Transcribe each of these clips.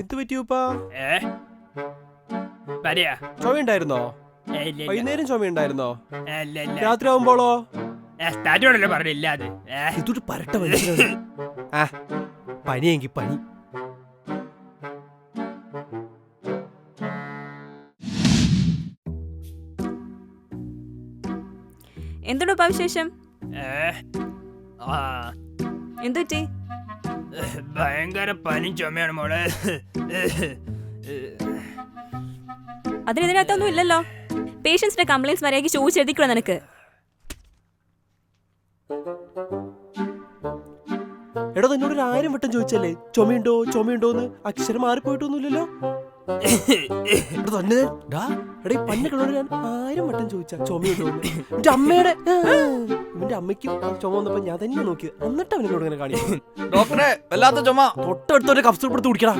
എന്ത് പറ്റിയൂപ്പാ? ചുമയുണ്ടായിരുന്നോ? വൈകുന്നേരം ചുമയുണ്ടായിരുന്നോ? രാത്രി രാത്രി ആവുമ്പോളോ? പറഞ്ഞില്ല അത്. ഇതൊരു പരട്ട മനുഷ്യനാണ്. ആ, പനിയെങ്കി പനി. എന്തുണ്ടോ വിശേഷം? എന്തുപറ്റി? ഭയങ്കര പനി ചുമയാണ് മോളെ. അതിനെതിനകത്തൊന്നും ഇല്ലല്ലോ. പേഷ്യൻസിന്റെ കംപ്ലൈന്റ്സ് മര്യാദയ്ക്ക് ചോദിച്ചെഴുതിക്കണം നിനക്ക്. എടോ നിന്നോട് 1000 വട്ടം ചോദിച്ചല്ലേ ചുമയുണ്ടോ ചുമയുണ്ടോന്ന്? അക്ഷരം മാറിപ്പോയിട്ടൊന്നുമില്ലല്ലോ. തന്നെ എടേ പന്നകളോട് ഞാൻ 1000 വട്ടം ചോദിച്ചാ ചുമയുണ്ടോന്ന്. എന്റെ അമ്മയുടെ ഇവന്റെ അമ്മയ്ക്കും ചുമ വന്നപ്പോ ഞാൻ തന്നെ നോക്കിയത്. എന്നിട്ട് അവനോട് ഇങ്ങനെ കാണിക്കും. ഡോക്ടറെ വല്ലാത്ത ചുമ. തൊട്ടടുത്തൊരു കഫ്സൂപ്പെടുത്ത് കുടിക്കടാ.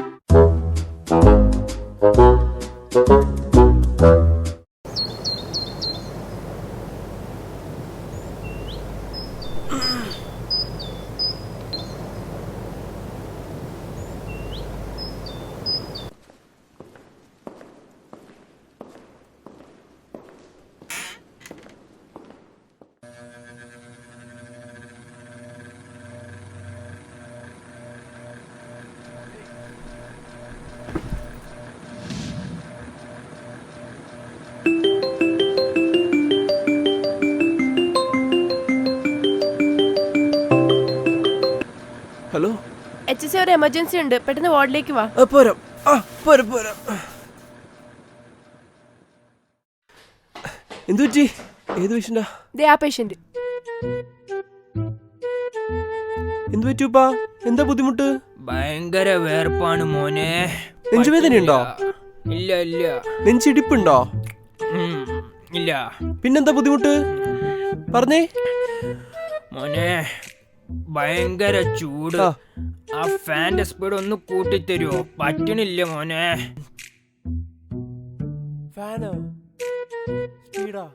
ഹലോ, HC ഒരു എമർജൻസി ഉണ്ട്, പെട്ടെന്ന് വാർഡിലേക്ക് വാ. പോരാ. പോരാ. എന്തു പറ്റി? ഏത് പേഷ്യന്റാ? ആ പേഷ്യന്റ്. എന്തു പറ്റിയൂപ്പാ? എന്താ ബുദ്ധിമുട്ട്? ഭയങ്കര വേർപ്പാണ് മോനെ. നെഞ്ചുവേദനയുണ്ടോ? ഇല്ല. നെഞ്ചിടിപ്പുണ്ടോ? ഇല്ല. പിന്നെന്താ ബുദ്ധിമുട്ട്? പറഞ്ഞേ മോനെ, ഭയങ്കര ചൂട്. ആ ഫാന്റെ സ്പീഡ് ഒന്ന് കൂട്ടിത്തരുവോ? പറ്റണില്ല മോനെ. ഫാനോ? സ്പീഡാ?